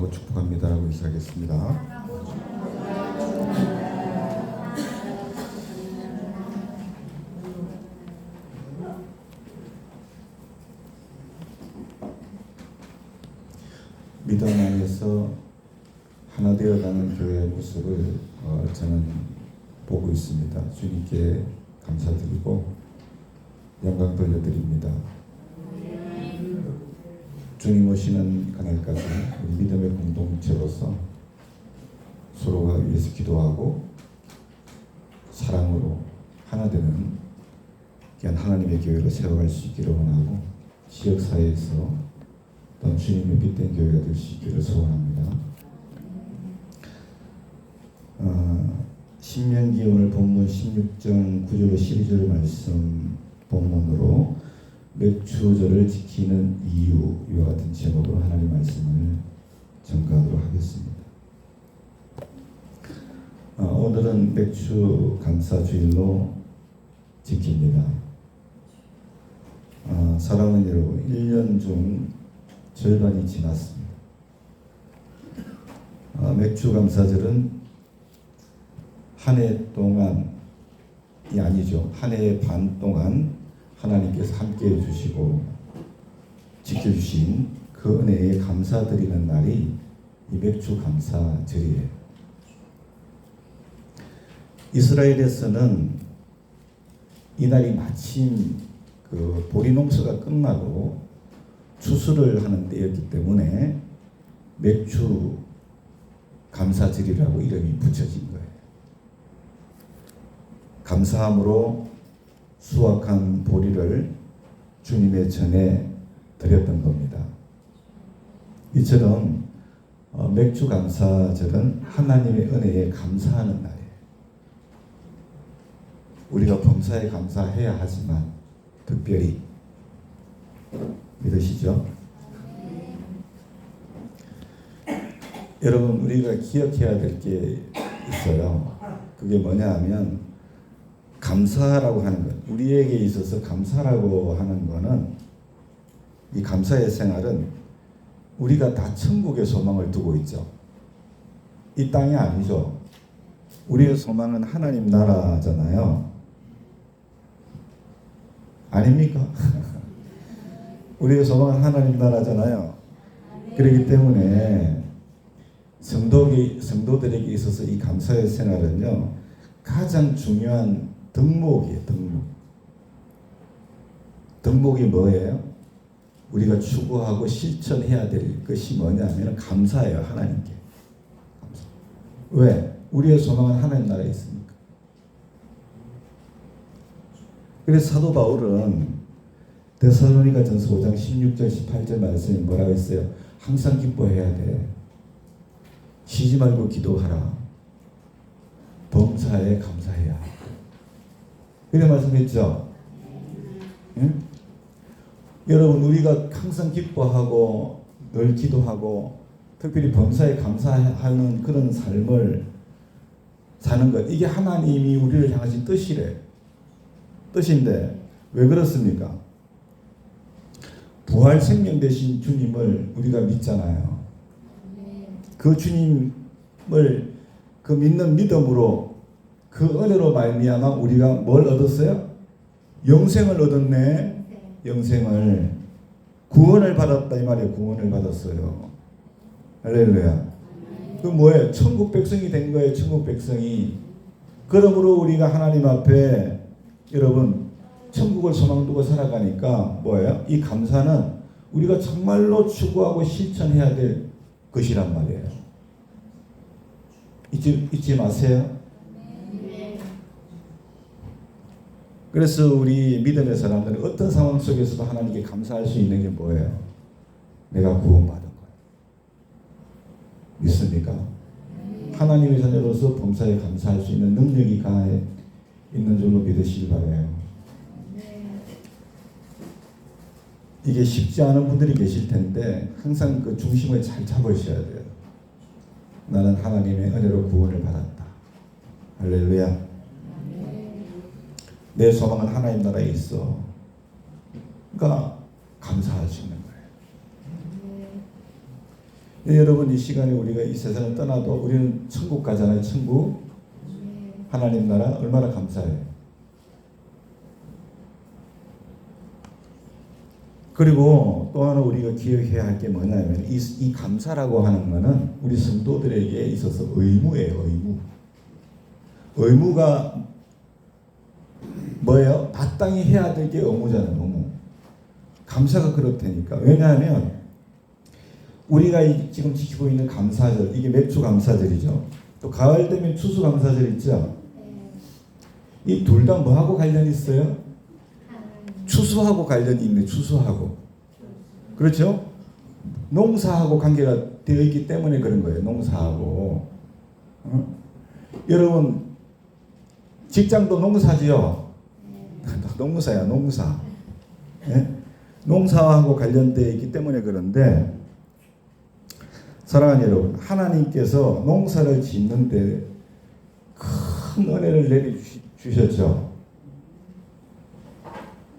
사랑하고 축복합니다라고 인사하겠습니다. 믿음 안에서 하나 되어가는 교회의 모습을 저는 보고 있습니다. 주님께 감사드리고 영광 돌려드립니다. 주님 오시는 그날까지 우리 믿음의 공동체로서 서로가 위해서 기도하고 사랑으로 하나 되는 귀한 하나님의 교회로 세워갈 수 있기를 원하고 지역사회에서 또한 주님의 빛된 교회가 될 수 있기를 소원합니다. 신명기 오늘 본문 16장 9절로 12절 말씀 본문으로 맥추절을 지키는 이유 이와 같은 제목으로 하나님의 말씀을 전가하도록 하겠습니다. 오늘은 맥추 감사주일로 지킵니다. 사랑하는 여러분, 1년 중 절반이 지났습니다. 맥추 감사절은 한 해 동안이 아니죠. 한 해 반 동안 하나님께서 함께해 주시고 지켜주신 그 은혜에 감사드리는 날이 이 맥추 감사절이에요. 이스라엘에서는 이 날이 마침 그 보리 농사가 끝나고 추수를 하는 때였기 때문에 맥추 감사절이라고 이름이 붙여진 거예요. 감사함으로 수확한 보리를 주님의 전에 드렸던 겁니다. 이처럼 맥추 감사절은 하나님의 은혜에 감사하는 날이에요. 우리가 범사에 감사해야 하지만 특별히 믿으시죠? 여러분, 우리가 기억해야 될 게 있어요. 그게 뭐냐 하면 감사라고 하는 것, 우리에게 있어서 감사라고 하는 것은 이 감사의 생활은 우리가 다 천국의 소망을 두고 있죠. 이 땅이 아니죠. 우리의 소망은 하나님 나라잖아요. 아닙니까? 우리의 소망은 하나님 나라잖아요. 그렇기 때문에 성도들에게 있어서 이 감사의 생활은요, 가장 중요한 덕목이에요. 덕목이 뭐예요? 우리가 추구하고 실천해야 될 것이 뭐냐면 감사예요. 하나님께. 감사. 왜? 우리의 소망은 하나님 나라에 있으니까. 그래서 사도 바울은 데살로니가전서 5장 16절 18절 말씀에 뭐라고 했어요? 항상 기뻐해야 돼. 쉬지 말고 기도하라. 범사에 감사해야. 이런 말씀했죠. 응? 여러분, 우리가 항상 기뻐하고 늘 기도하고 특별히 범사에 감사하는 그런 삶을 사는 것, 이게 하나님이 우리를 향하신 뜻인데 왜 그렇습니까? 부활 생명 되신 주님을 우리가 믿잖아요. 그 주님을 그 믿는 믿음으로 그 은혜로 말미암아 우리가 뭘 얻었어요? 영생을 얻었네. 영생을, 구원을 받았다 이 말이에요. 구원을 받았어요. 할렐루야. 그 뭐예요? 천국 백성이 된 거예요. 천국 백성이. 그러므로 우리가 하나님 앞에 여러분 천국을 소망 두고 살아가니까 뭐예요? 이 감사는 우리가 정말로 추구하고 실천해야 될 것이란 말이에요. 잊지 마세요. 그래서 우리 믿음의 사람들은 어떤 상황 속에서도 하나님께 감사할 수 있는 게 뭐예요? 내가 구원받은 거예요. 믿습니까? 하나님의 자녀로서 범사에 감사할 수 있는 능력이 가해 있는 줄로 믿으시기 바라요. 이게 쉽지 않은 분들이 계실 텐데 항상 그 중심을 잘 잡으셔야 돼요. 나는 하나님의 은혜로 구원을 받았다. 할렐루야. 내 소망은 하나님 나라에 있어. 그러니까 감사할 수 있는 거예요. 여러분 이 시간에 우리가 이 세상을 떠나도 우리는 천국 가잖아요. 천국. 하나님 나라 얼마나 감사해요. 그리고 또 하나 우리가 기억해야 할 게 뭐냐면 이 감사라고 하는 것은 우리 성도들에게 있어서 의무예요. 의무. 의무가 뭐예요? 마땅히 해야 될 게 의무잖아요. 의무. 감사가 그렇다니까. 왜냐하면 우리가 지금 지키고 있는 감사절, 이게 맥주 감사절이죠. 또 가을 되면 추수 감사절 있죠. 이 둘 다 뭐하고 관련이 있어요? 추수하고 관련이 있네. 추수하고. 그렇죠? 농사하고 관계가 되어 있기 때문에 그런 거예요. 농사하고. 여러분 직장도 농사지요. 농사야 농사. 예? 농사하고 관련되어 있기 때문에 그런데 사랑하는 여러분, 하나님께서 농사를 짓는데 큰 은혜를 내려주셨죠.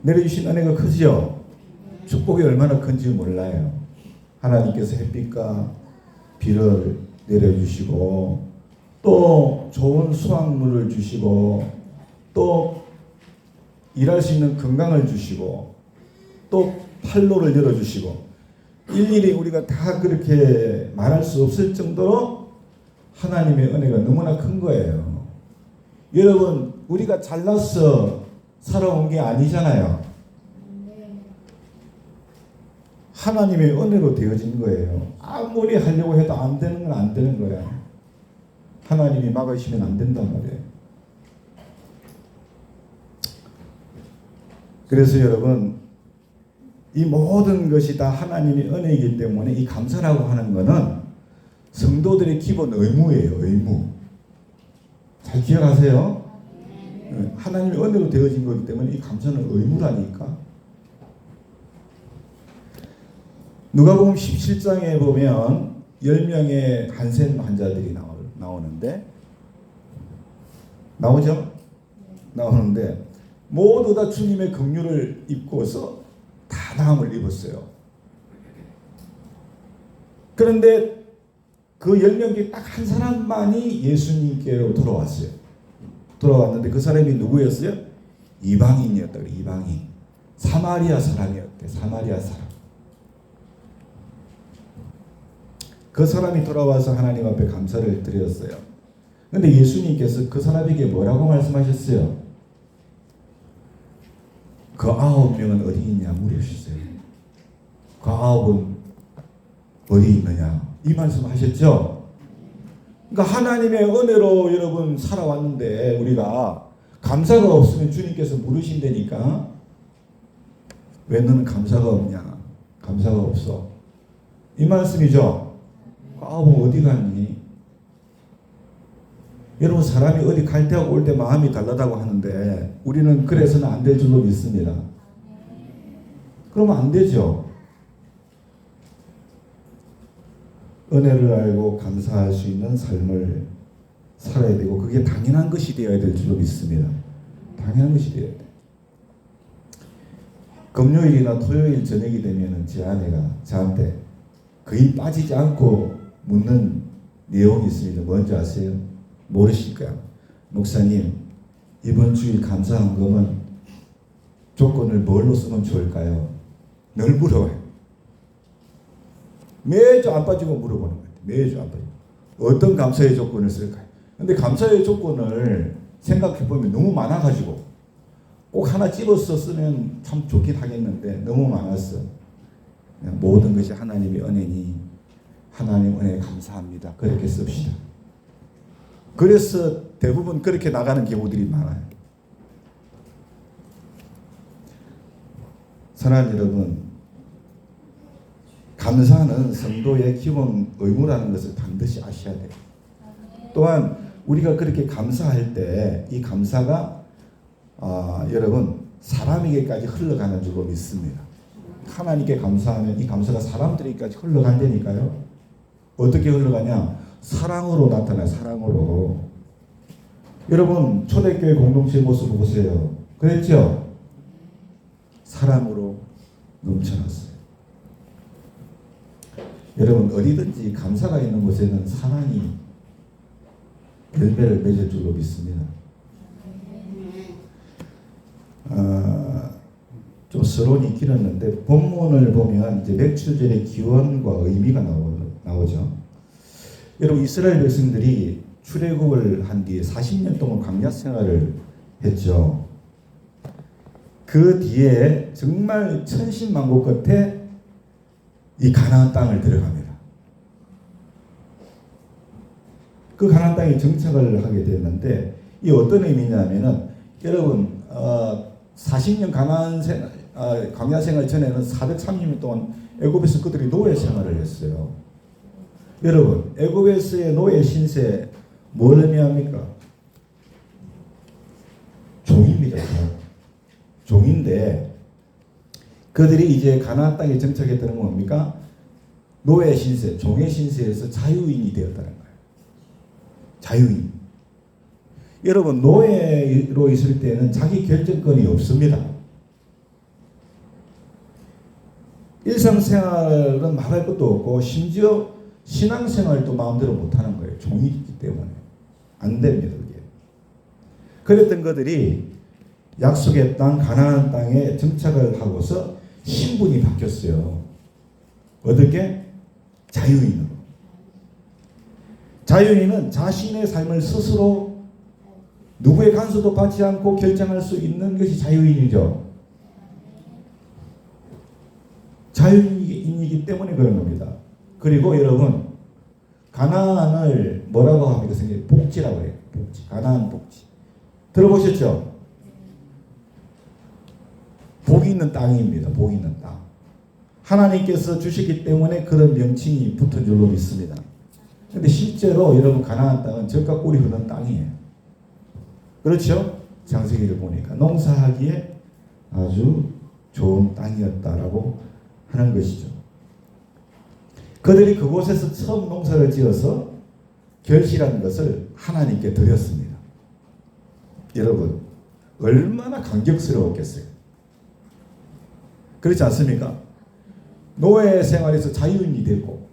내려주신 은혜가 크죠. 축복이 얼마나 큰지 몰라요. 하나님께서 햇빛과 비를 내려주시고 또 좋은 수확물을 주시고 또 일할 수 있는 건강을 주시고 또 판로를 열어주시고 일일이 우리가 다 그렇게 말할 수 없을 정도로 하나님의 은혜가 너무나 큰 거예요. 여러분 우리가 잘나서 살아온 게 아니잖아요. 하나님의 은혜로 되어진 거예요. 아무리 하려고 해도 안 되는 건 안 되는 거야. 하나님이 막으시면 안 된단 말이에요. 그래서 여러분 이 모든 것이 다 하나님의 은혜이기 때문에 이 감사라고 하는 것은 성도들의 기본 의무예요. 의무. 잘 기억하세요. 하나님의 은혜로 되어진 거기 때문에 이 감사는 의무라니까. 누가복음 17장에 보면 10명의 한센 환자들이 나오는데 나오죠? 나오는데 모두 다 주님의 긍휼을 입고서 다 나음을 입었어요. 그런데 그 10명 중에 딱 한 사람만이 예수님께로 돌아왔어요. 돌아왔는데 그 사람이 누구였어요? 이방인이었다. 이방인. 사마리아 사람이었대. 사마리아 사람. 그 사람이 돌아와서 하나님 앞에 감사를 드렸어요. 그런데 예수님께서 그 사람에게 뭐라고 말씀하셨어요? 그 9명은 어디 있냐 물으셨어요. 그 9은 어디 있느냐 이 말씀 하셨죠. 그러니까 하나님의 은혜로 여러분 살아왔는데 우리가 감사가 없으면 주님께서 물으신다니까. 왜 너는 감사가 없냐? 감사가 없어. 이 말씀이죠. 그 9은 어디 갔니? 여러분 사람이 어디 갈 때하고 올 때 마음이 다르다고 하는데 우리는 그래서는 안 될 줄로 믿습니다. 그러면 안 되죠. 은혜를 알고 감사할 수 있는 삶을 살아야 되고 그게 당연한 것이 되어야 될 줄로 믿습니다. 당연한 것이 되어야 돼. 금요일이나 토요일 저녁이 되면 제 아내가 저한테 거의 빠지지 않고 묻는 내용이 있습니다. 뭔지 아세요? 모르실 거야. 목사님, 이번 주일 감사헌금은 조건을 뭘로 쓰면 좋을까요? 늘 물어봐요. 매주 안 빠지고 물어보는 거예요. 매주 안 빠지고. 어떤 감사의 조건을 쓸까요? 근데 감사의 조건을 생각해보면 너무 많아가지고 꼭 하나 집어서 쓰면 참 좋긴 하겠는데 너무 많았어. 그냥 모든 것이 하나님의 은혜니 하나님 은혜에 감사합니다. 그렇게 씁시다. 그래서 대부분 그렇게 나가는 경우들이 많아요. 사랑하는 여러분, 감사는 성도의 기본 의무라는 것을 반드시 아셔야 돼요. 또한 우리가 그렇게 감사할 때 이 감사가 여러분 사람에게까지 흘러가는 줄로 믿습니다. 하나님께 감사하면 이 감사가 사람들에게까지 흘러간다니까요. 어떻게 흘러가냐? 사랑으로 나타나요. 사랑으로. 여러분 초대교회 공동체의 모습을 보세요. 그랬죠? 사랑으로 넘쳐났어요. 여러분 어디든지 감사가 있는 곳에는 사랑이 열매를 맺을 줄로 믿습니다. 좀 서론이 길었는데 본문을 보면 이제 맥추절의 기원과 의미가 나오죠. 여러분 이스라엘 백성들이 출애굽을 한 뒤에 40년 동안 광야 생활을 했죠. 그 뒤에 정말 천신만고 끝에 이 가나안 땅을 들어갑니다. 그 가나안 땅에 정착을 하게 됐는데 이 어떤 의미냐면은 여러분 40년 광야 생활 전에는 430년 동안 애굽에서 그들이 노예 생활을 했어요. 여러분 애굽에서의 노예 신세 뭘 의미합니까? 종입니다. 종인데 그들이 이제 가나안 땅에 정착했다는 건 뭡니까? 노예 신세, 종의 신세에서 자유인이 되었다는 거예요. 자유인. 여러분 노예로 있을 때는 자기 결정권이 없습니다. 일상생활은 말할 것도 없고 심지어 신앙생활도 마음대로 못하는 거예요. 종이기 때문에 안 됩니다. 그게. 그랬던 그들이 약속의 땅 가나안 땅에 정착을 하고서 신분이 바뀌었어요. 어떻게? 자유인으로. 자유인은 자신의 삶을 스스로 누구의 간섭도 받지 않고 결정할 수 있는 것이 자유인이죠. 자유인이기 때문에 그런 겁니다. 그리고 여러분 가나안을 뭐라고 합니까? 복지라고 해요. 복지. 가나안 복지. 들어보셨죠? 복이 있는 땅입니다. 복이 있는 땅. 하나님께서 주셨기 때문에 그런 명칭이 붙은 줄로 믿습니다. 그런데 실제로 여러분 가나안 땅은 젖과 꿀이 흐르는 땅이에요. 그렇죠? 창세기를 보니까 농사하기에 아주 좋은 땅이었다라고 하는 것이죠. 그들이 그곳에서 처음 농사를 지어서 결실한 것을 하나님께 드렸습니다. 여러분 얼마나 감격스러웠겠어요. 그렇지 않습니까? 노예 생활에서 자유인이 되고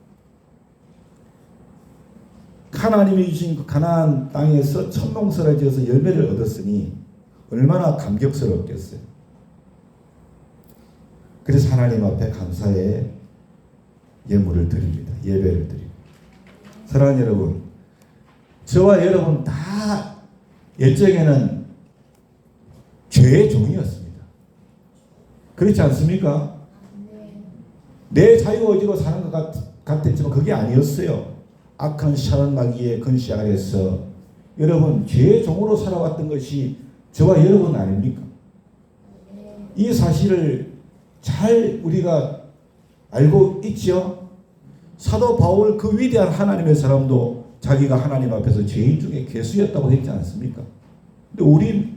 하나님이 주신 그 가나안 땅에서 첫 농사를 지어서 열매를 얻었으니 얼마나 감격스럽겠어요. 그래서 하나님 앞에 감사의 예물을 드립니다. 예배를 드립니다. 사랑하는 여러분, 저와 여러분 다 옛적에는 죄의 종이었습니다. 그렇지 않습니까? 내 자유의지로 사는 것 같았지만 그게 아니었어요. 악한 샤론 마귀의 건시 아래서 여러분 죄의 종으로 살아왔던 것이 저와 여러분 아닙니까? 이 사실을 잘 우리가 알고 있죠? 사도 바울 그 위대한 하나님의 사람도 자기가 하나님 앞에서 죄인 중에 괴수였다고 했지 않습니까? 근데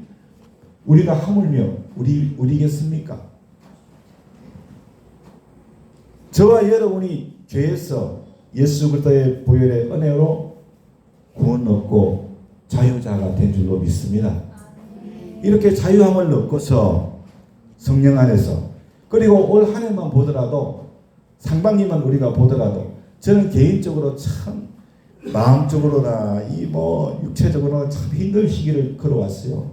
우리가 하물며 우리겠습니까? 저와 여러분이 죄에서 예수 그리스도의 보혈의 은혜로 구원 얻고 자유자가 된 줄로 믿습니다. 이렇게 자유함을 얻고서 성령 안에서 그리고 올 한 해만 보더라도 상반기만 우리가 보더라도 저는 개인적으로 참 마음적으로나 육체적으로나 참 힘든 시기를 걸어왔어요.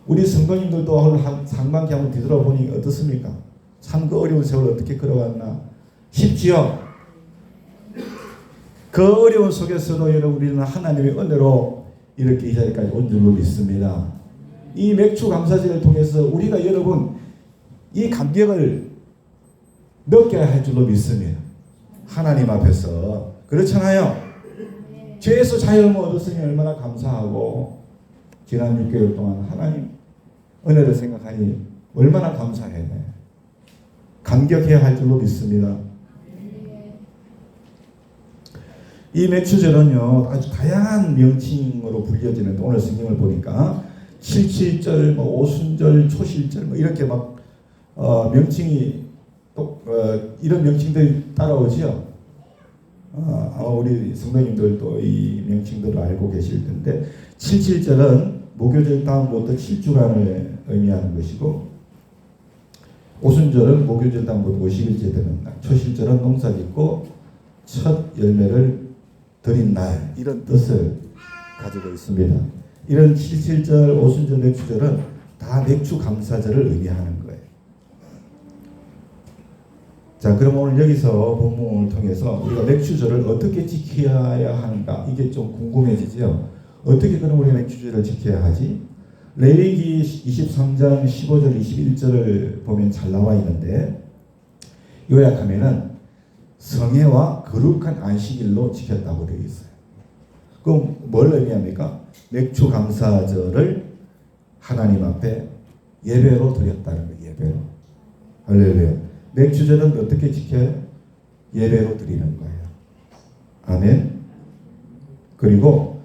우리 성도님들도 상반기 한번 뒤돌아보니 어떻습니까? 참 그 어려운 세월 어떻게 걸어왔나 싶지요. 그 어려운 속에서도 여러분 우리는 하나님의 은혜로 이렇게 이 자리까지 온 줄로 믿습니다. 이 맥주 감사제를 통해서 우리가 여러분 이 감격을 느껴야 할 줄로 믿습니다. 하나님 앞에서 그렇잖아요. 죄에서 자유함을 얻었으니 얼마나 감사하고 지난 6개월 동안 하나님 은혜를 생각하니 얼마나 감사해. 감격해야 할 줄로 믿습니다. 이 맥추절은요 아주 다양한 명칭으로 불려지는데 오늘 성경을 보니까 77절, 오순절, 초실절 이렇게 막 명칭이 또 이런 명칭들이 따라오지요. 아마 우리 성도님들도 이 명칭들을 알고 계실 텐데 77절은 목요절 다음부터 7주간을 의미하는 것이고 오순절은 목요절 다음부터 50일째 되는 날, 초실절은 농사짓고 첫 열매를 드린 날, 이런 뜻을 가지고 있습니다. 이런 77절, 오순절, 맥주절은 다 맥주 감사절을 의미하는 거예요. 자, 그럼 오늘 여기서 본문을 통해서 우리가 맥주절을 어떻게 지켜야 하는가, 이게 좀 궁금해지죠. 어떻게 그럼 우리가 맥주절을 지켜야 하지? 레위기 23장 15절 21절을 보면 잘 나와 있는데, 요약하면은 성회와 거룩한 안식일로 지켰다고 되어 있어요. 그럼 뭘 의미합니까? 맥주 감사절을 하나님 앞에 예배로 드렸다는 거예요. 예배로. 할렐루야. 맥주절은 어떻게 지켜요? 예배로 드리는 거예요. 아멘. 그리고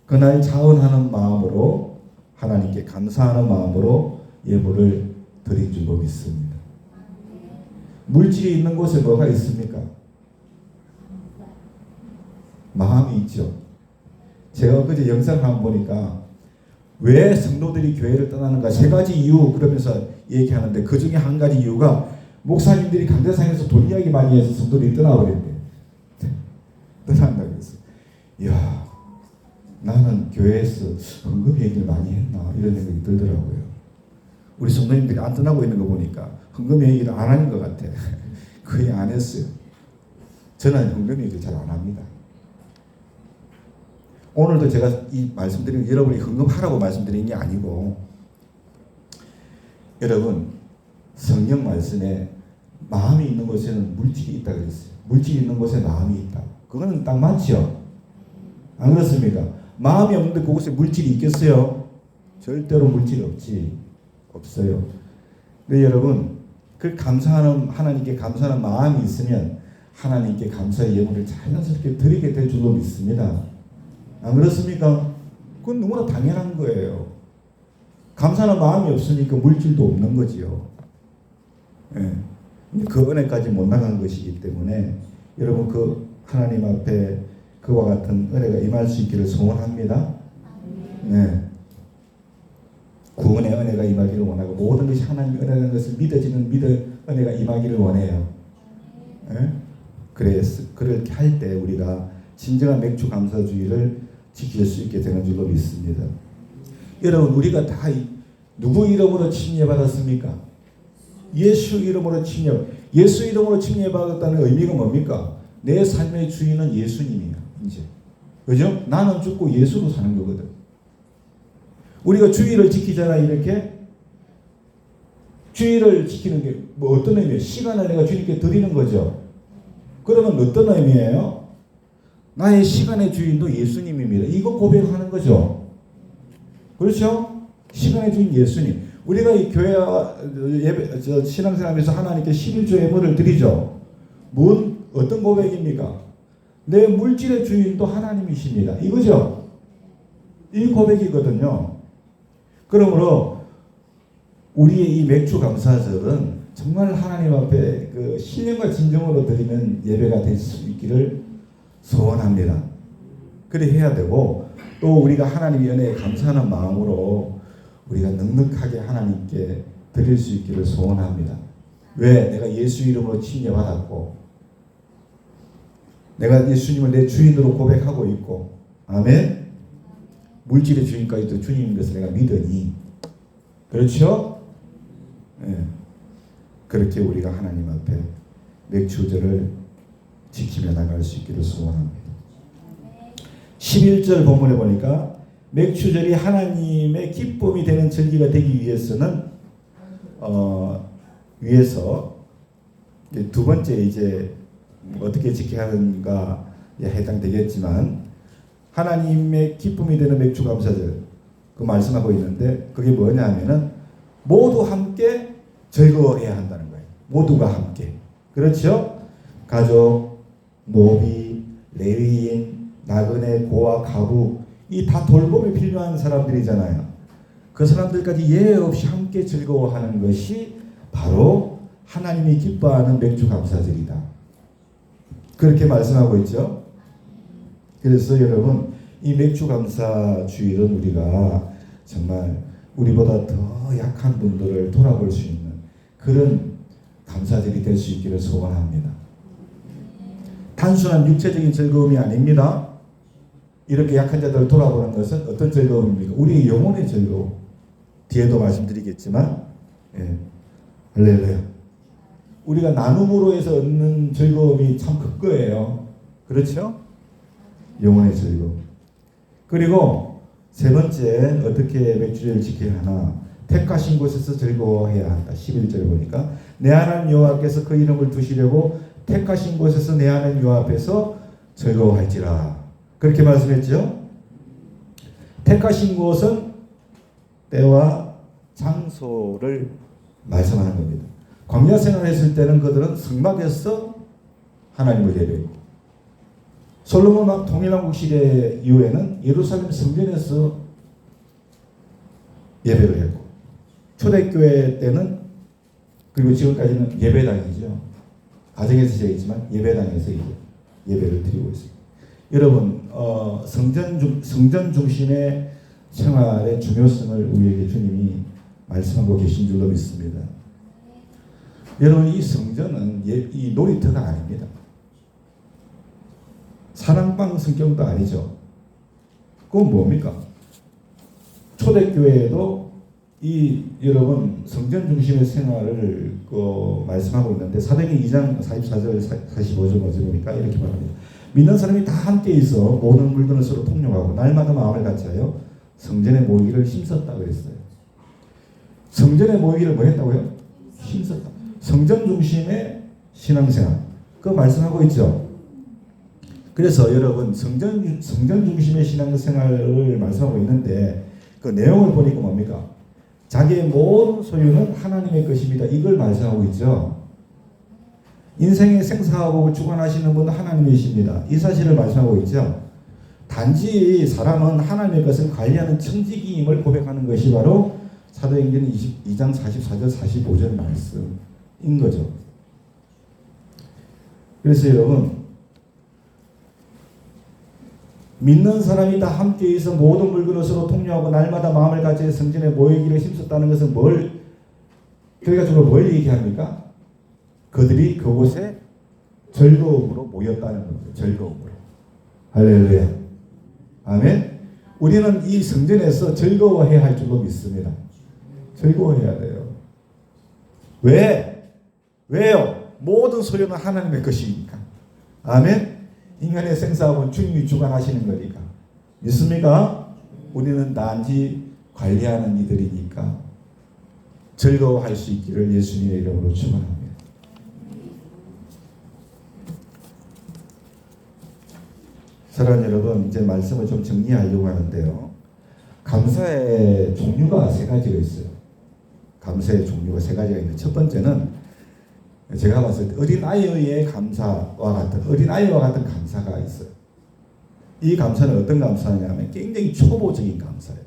그날 자원하는 마음으로, 하나님께 감사하는 마음으로 예물을 드린 줄로 믿습니다. 물질이 있는 곳에 뭐가 있습니까? 마음이 있죠. 제가 그제 영상 한번 보니까 왜 성도들이 교회를 떠나는가, 세 가지 이유 그러면서 얘기하는데, 그 중에 한 가지 이유가 목사님들이 강대상에서 돈 이야기 많이 해서 성도들이 떠나버렸대. 떠난다고 했어. 이야, 나는 교회에서 헌금 얘기를 많이 했나, 이런 생각이 들더라고요. 우리 성도님들이 안 떠나고 있는 거 보니까 헌금 얘기를 안 하는 것 같아. 거의 안 했어요. 저는 헌금 얘기를 잘 안 합니다. 오늘도 제가 이 말씀드리는, 여러분이 헌금하라고 말씀드리는 게 아니고, 여러분 성경 말씀에 마음이 있는 곳에는 물질이 있다 그랬어요. 물질이 있는 곳에 마음이 있다. 그거는 딱 맞죠? 안 그렇습니까? 마음이 없는데 그곳에 물질이 있겠어요? 절대로 물질이 없어요. 근데 여러분, 그 감사하는, 하나님께 감사하는 마음이 있으면 하나님께 감사의 예물을 자연스럽게 드리게 될 줄로 믿습니다. 안 그렇습니까? 그건 너무나 당연한 거예요. 감사하는 마음이 없으니까 물질도 없는 거지요. 예. 그 은혜까지 못 나간 것이기 때문에 여러분, 그 하나님 앞에 그와 같은 은혜가 임할 수 있기를 소원합니다. 네. 구원의 은혜가 임하기를 원하고, 모든 것이 하나님의 은혜라는 것을 믿어지는 은혜가 임하기를 원해요. 예? 그래서 그렇게 할 때 우리가 진정한 맥주 감사주의를 지킬 수 있게 되는 줄로 믿습니다. 여러분, 우리가 다 누구 이름으로 칭례받았습니까? 예수 이름으로 예수 이름으로 칭례받았다는 의미가 뭡니까? 내 삶의 주인은 예수님이야. 이제, 그죠? 나는 죽고 예수로 사는 거거든. 우리가 주의를 지키잖아. 이렇게 주의를 지키는 게 뭐 어떤 의미예요? 시간을 내가 주님께 드리는 거죠. 그러면 어떤 의미예요? 나의 시간의 주인도 예수님입니다. 이거 고백하는 거죠. 그렇죠? 시간의 주인 예수님. 우리가 이 교회와 예배, 신앙생활에서 하나님께 11조 예물을 드리죠. 어떤 고백입니까? 내 물질의 주인도 하나님이십니다. 이거죠? 이 고백이거든요. 그러므로 우리의 이 맥주 감사절은 정말 하나님 앞에 그 신령과 진정으로 드리는 예배가 될 수 있기를 소원합니다. 그래 해야 되고, 또 우리가 하나님의 은혜에 감사하는 마음으로 우리가 넉넉하게 하나님께 드릴 수 있기를 소원합니다. 왜? 내가 예수 이름으로 칭례받았고, 내가 예수님을 내 주인으로 고백하고 있고, 아멘. 물질의 주인까지도 주님인 것을 내가 믿으니, 그렇죠? 네. 그렇게 우리가 하나님 앞에 맥주절을 지키며 나갈 수 있기를 소원합니다. 11절 본문에 보니까 맥주절이 하나님의 기쁨이 되는 절기가 되기 위해서는 두 번째 이제 어떻게 지켜야 하는가에 해당되겠지만, 하나님의 기쁨이 되는 맥주 감사절 그 말씀하고 있는데, 그게 뭐냐 하면은 모두 함께 즐거워해야 한다는 거예요. 모두가 함께. 그렇죠? 가족, 노비, 레위인, 나그네, 고아, 가부, 이 다 돌봄이 필요한 사람들이잖아요. 그 사람들까지 예외 없이 함께 즐거워하는 것이 바로 하나님이 기뻐하는 맥주 감사절이다. 그렇게 말씀하고 있죠. 그래서 여러분, 이 맥주 감사 주일은 우리가 정말 우리보다 더 약한 분들을 돌아볼 수 있는 그런 감사절이 될 수 있기를 소원합니다. 단순한 육체적인 즐거움이 아닙니다. 이렇게 약한 자들을 돌아보는 것은 어떤 즐거움입니까? 우리의 영혼의 즐거움. 뒤에도 말씀드리겠지만, 예. 할렐루야. 우리가 나눔으로 해서 얻는 즐거움이 참 큰 거예요. 그렇죠? 영혼의 즐거움. 그리고 세 번째, 어떻게 맥주를 지켜야 하나? 택하신 곳에서 즐거워해야 한다. 11절에 보니까 내 하나님 여호와께서 그 이름을 두시려고 택하신 곳에서 내 하나님 여호와 앞에서 즐거워할지라. 그렇게 말씀했죠. 택하신 곳은 때와 장소를 말씀하는 겁니다. 광야 생활을 했을 때는 그들은 성막에서 하나님을 예배했고, 솔로몬 통일왕국 시대 이후에는 예루살렘 성전에서 예배를 했고, 초대교회 때는, 그리고 지금까지는 예배당이죠. 가정에서 제했지만 예배당에서 이제 예배를 드리고 있습니다. 여러분, 성전 중심의 생활의 중요성을 우리에게 주님이 말씀하고 계신 줄로 믿습니다. 여러분, 이 성전은 이 놀이터가 아닙니다. 사랑방 성경도 아니죠. 그건 뭡니까? 초대교회에도 여러분 성전 중심의 생활을 말씀하고 있는데, 사도행전 2장 44절 45절 어디 보니까 이렇게 말합니다. 믿는 사람이 다 함께 있어 모든 물건을 서로 통용하고 날마다 마음을 같이하여 성전에 모이기를 힘썼다 그랬어요. 성전에 모이기를 뭐 했다고요? 힘썼다. 성전 중심의 신앙생활, 그거 말씀하고 있죠. 그래서 여러분, 성전 중심의 신앙생활을 말씀하고 있는데, 그 내용을 보니까 뭡니까? 자기의 모든 소유는 하나님의 것입니다. 이걸 말씀하고 있죠. 인생의 생사화복을 주관하시는 분은 하나님이십니다. 이 사실을 말씀하고 있죠. 단지 사람은 하나님의 것을 관리하는 청지기임을 고백하는 것이 바로 사도행전 22장 44절 45절 말씀인 거죠. 그래서 여러분, 믿는 사람이 다 함께 있어 모든 물건을 서로 통용하고 날마다 마음을 같이 성전에 모이기를 힘썼다는 것은 결과적으로 뭘 얘기합니까? 그들이 그곳에 즐거움으로 모였다는 겁니다. 즐거움으로. 할렐루야. 아멘. 우리는 이 성전에서 즐거워해야 할 줄로 믿습니다. 즐거워해야 돼요. 왜요? 모든 소유는 하나님의 것이니까. 아멘. 인간의 생사업은 주님이 주관하시는 거니까. 믿습니까? 우리는 단지 관리하는 이들이니까 즐거워할 수 있기를 예수님의 이름으로 축원합니다. 사랑하는 여러분, 이제 말씀을 좀 정리하려고 하는데요. 감사의 종류가 세 가지가 있어요. 감사의 종류가 세 가지가 있는데, 첫 번째는 제가 봤을 때 어린아이의 감사와 같은 감사가 있어요. 이 감사는 어떤 감사냐면 굉장히 초보적인 감사예요.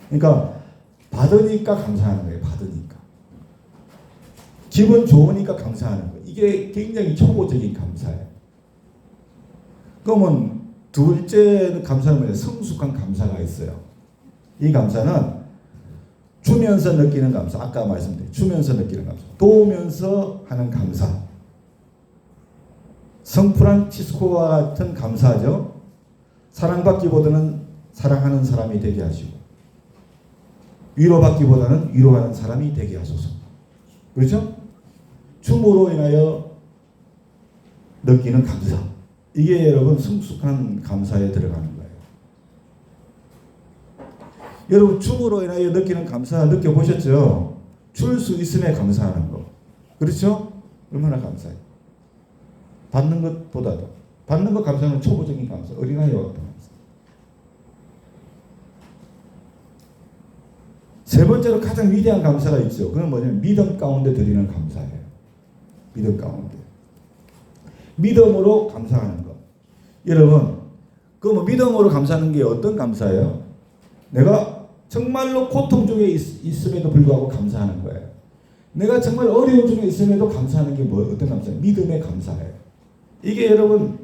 그러니까 받으니까 감사하는 거예요. 받으니까. 기분 좋으니까 감사하는 거예요. 이게 굉장히 초보적인 감사예요. 그러면 둘째 감사는 뭐예요? 성숙한 감사가 있어요. 이 감사는 주면서 느끼는 감사, 아까 말씀드린 주면서 느끼는 감사, 도우면서 하는 감사, 성프란치스코와 같은 감사죠. 사랑받기보다는 사랑하는 사람이 되게 하시고, 위로받기보다는 위로하는 사람이 되게 하소서. 그렇죠? 춤으로 인하여 느끼는 감사, 이게 여러분 성숙한 감사에 들어가는 거예요. 여러분, 춤으로 인하여 느끼는 감사 느껴보셨죠? 출 수 있음에 감사하는 거. 그렇죠? 얼마나 감사해요. 받는 것보다도. 받는 것 감사는 초보적인 감사, 어린아이와 같은 감사. 세 번째로 가장 위대한 감사가 있죠. 그건 뭐냐면 믿음 가운데 드리는 감사예요. 믿음 가운데. 믿음으로 감사하는 것. 여러분, 믿음으로 감사하는 게 어떤 감사예요? 내가 정말로 고통 중에 있음에도 불구하고 감사하는 거예요. 내가 정말 어려움 중에 있음에도 감사하는 게 어떤 감사예요? 믿음의 감사예요. 이게 여러분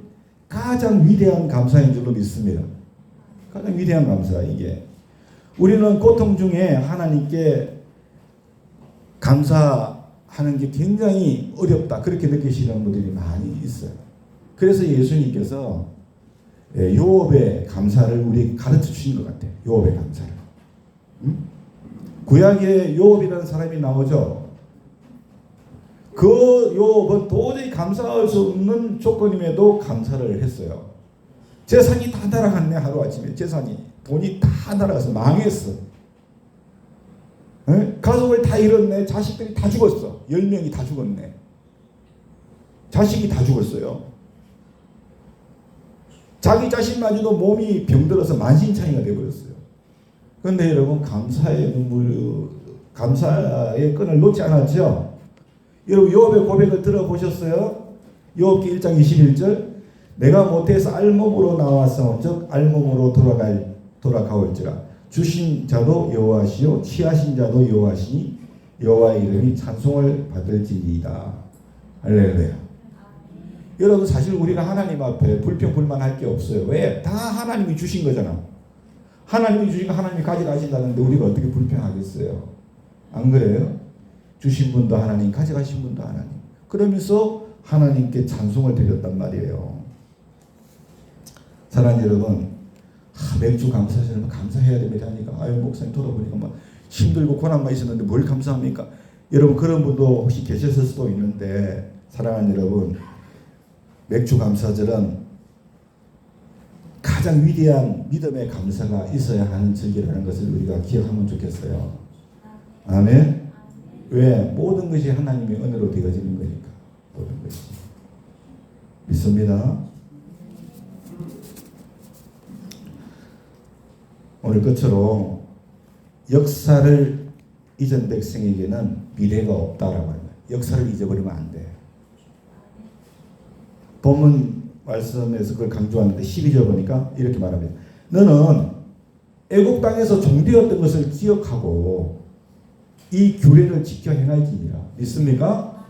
가장 위대한 감사인 줄로 믿습니다. 가장 위대한 감사, 이게. 우리는 고통 중에 하나님께 감사하는 게 굉장히 어렵다, 그렇게 느끼시는 분들이 많이 있어요. 그래서 예수님께서 요업의 감사를 우리 가르쳐 주신 것 같아요. 요업의 감사를. 구약에 요업이라는 사람이 나오죠. 그 요업은 도저히 감사할 수 없는 조건임에도 감사를 했어요. 재산이 다 날아갔네. 하루아침에 재산이 돈이 다 날아가서 망했어. 가족을 다 잃었네. 자식들이 다 죽었어. 10명이 다 죽었네. 자식이 다 죽었어요. 자기 자신마저도 몸이 병들어서 만신창이가 되어버렸어요. 그런데 여러분 감사의 눈물, 감사의 끈을 놓지 않았죠. 여러분 요업의 고백을 들어보셨어요? 요업기 1장 21절 내가 모태에서 알몸으로 나왔어 즉 알몸으로 돌아가올지라 주신 자도 여호와시요 취하신 자도 여호와시니 여호와의 이름이 찬송을 받을지니이다. 할렐루야. 여러분 사실 우리가 하나님 앞에 불평불만할 게 없어요. 왜? 다 하나님이 주신 거잖아. 하나님이 주신 거 하나님이 가져가신다는데 우리가 어떻게 불평하겠어요? 안 그래요? 주신 분도 하나님, 가져가신 분도 하나님. 그러면서 하나님께 찬송을 드렸단 말이에요. 사랑하는 여러분, 맥주 감사절만 감사해야 됩니다 하니까 아유 목사님 돌아보니까 막 힘들고 고난만 있었는데 뭘 감사합니까? 여러분 그런 분도 혹시 계셨을 수도 있는데 사랑하는 여러분, 맥주 감사절은 가장 위대한 믿음의 감사가 있어야 하는 절기라는 것을 우리가 기억하면 좋겠어요. 아멘. 왜? 모든 것이 하나님의 은혜로 되어지는 거니까. 모든 것이. 믿습니다. 오늘 끝으로 역사를 잊은 백성에게는 미래가 없다라고 합니다. 역사를 잊어버리면 안 돼. 본문 말씀에서 그걸 강조하는데 12절 보니까 이렇게 말합니다. 너는 애굽 땅에서 종되었던 것을 기억하고 이 규례를 지켜 행할지니라. 믿습니까?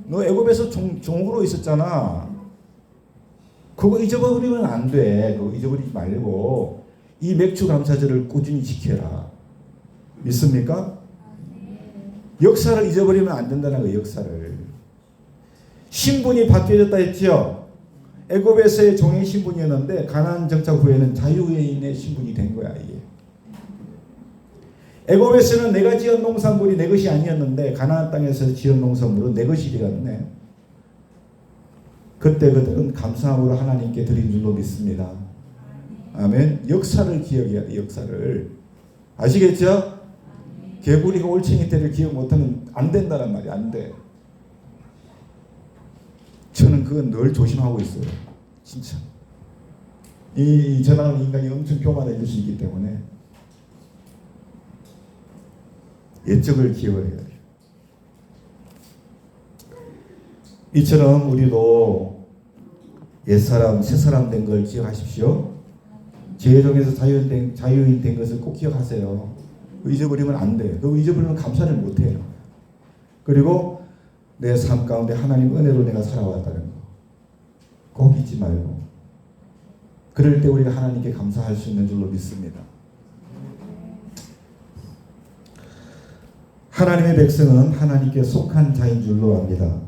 너 애굽에서 종으로 있었잖아. 그거 잊어버리면 안 돼. 그거 잊어버리지 말고 이 맥주 감사절을 꾸준히 지켜라. 믿습니까? 역사를 잊어버리면 안 된다는 거예요. 역사를. 신분이 바뀌어졌다 했죠. 애굽에서의 종의 신분이었는데 가나안 정착 후에는 자유인의 신분이 된 거야. 이게. 애굽에서는 내가 지은 농산물이 내 것이 아니었는데 가나안 땅에서 지은 농산물은 내 것이 되었네. 그때 그들은 감사함으로 하나님께 드린 줄로 믿습니다. 아멘. 역사를 기억해야 돼. 역사를. 아시겠죠? 개구리가 올챙이 때를 기억 못하면 안 된다는 말이 안 돼. 저는 그건 늘 조심하고 있어요. 진짜. 이 전하는 인간이 엄청 교만해질 수 있기 때문에 옛적을 기억을 해야 돼요. 이처럼 우리도 옛사람, 새사람 된 걸 기억하십시오. 죄의 종에서 자유인 된 것을 꼭 기억하세요. 잊어버리면 안 돼요. 그거 잊어버리면 감사를 못 해요. 그리고 내 삶 가운데 하나님 은혜로 내가 살아왔다는 거 꼭 잊지 말고 그럴 때 우리가 하나님께 감사할 수 있는 줄로 믿습니다. 하나님의 백성은 하나님께 속한 자인 줄로 압니다.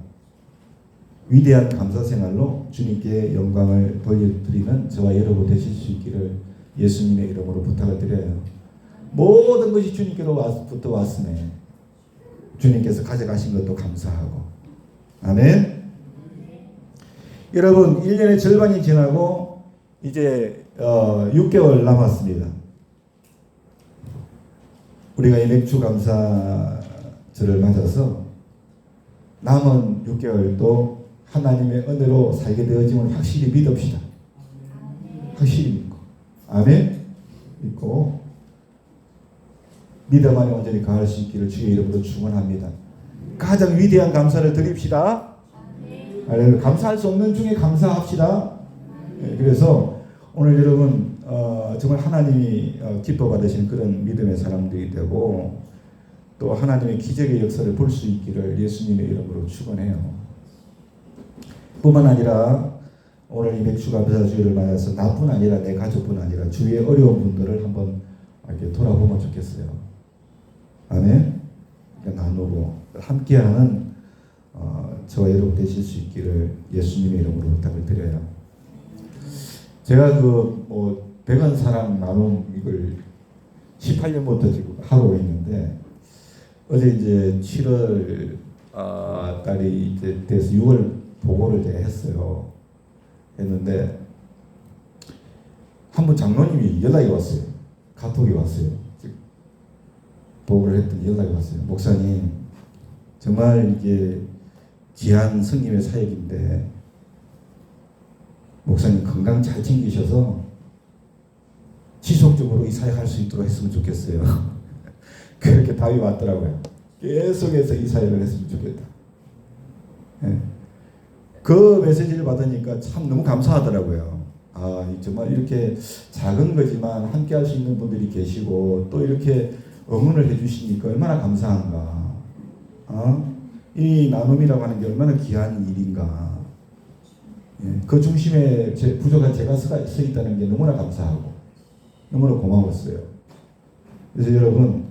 위대한 감사 생활로 주님께 영광을 돌려드리는 저와 여러분 되실 수 있기를 예수님의 이름으로 부탁을 드려요. 모든 것이 주님께로부터 왔으네. 주님께서 가져가신 것도 감사하고. 아멘. 여러분 1년의 절반이 지나고 이제 6개월 남았습니다. 우리가 이 맥주 감사절을 맞아서 남은 6개월도 하나님의 은혜로 살게 되어짐을 확실히 믿읍시다. 확실히 믿고. 아멘. 믿고 믿음 안에 온전히 거할 수 있기를 주의 이름으로 축원합니다. 가장 위대한 감사를 드립시다. 감사할 수 없는 중에 감사합시다. 그래서 오늘 여러분 정말 하나님이 기뻐 받으시는 그런 믿음의 사람들이 되고 또 하나님의 기적의 역사를 볼 수 있기를 예수님의 이름으로 축원해요. 뿐만 아니라 오늘 이 맥주 감사 주일을 맞아서 나뿐 아니라 내 가족뿐 아니라 주위의 어려운 분들을 한번 이렇게 돌아보면 좋겠어요. 아멘. 나누고 함께하는 저와 여러분 되실 수 있기를 예수님의 이름으로 부탁을 드려요. 제가 백원 사랑 나눔 이걸 18년부터 지금 하고 있는데 어제 이제 7월 달이 이제 돼서 6월 보고를 제가 했는데 한 분 장로님이 연락이 왔어요. 카톡이 왔어요. 보고를 했더니 연락이 왔어요. 목사님, 정말 이게 귀한 성님의 사역인데 목사님 건강 잘 챙기셔서 지속적으로 이 사역할 수 있도록 했으면 좋겠어요. 그렇게 답이 왔더라고요. 계속해서 이 사역을 했으면 좋겠다. 네. 그 메시지를 받으니까 참 너무 감사하더라고요. 정말 이렇게 작은 거지만 함께 할 수 있는 분들이 계시고 또 이렇게 응원을 해주시니까 얼마나 감사한가. 이 나눔이라고 하는 게 얼마나 귀한 일인가. 그 중심에 부족한 제가 서 있다는 게 너무나 감사하고 너무나 고마웠어요. 그래서 여러분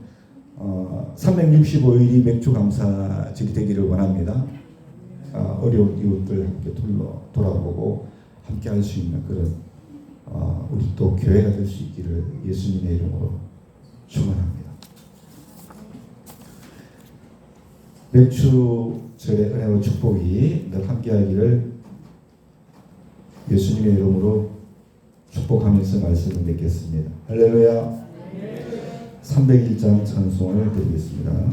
365일이 맥주 감사절이 되기를 원합니다. 어려운 이웃들 함께 돌아보고 함께 할 수 있는 그런 우리 또 교회가 될 수 있기를 예수님의 이름으로 축원합니다. 맥주절의 은혜와 축복이 늘 함께하기를 예수님의 이름으로 축복하면서 말씀을 맺겠습니다. 할렐루야. 301장 찬송을 드리겠습니다.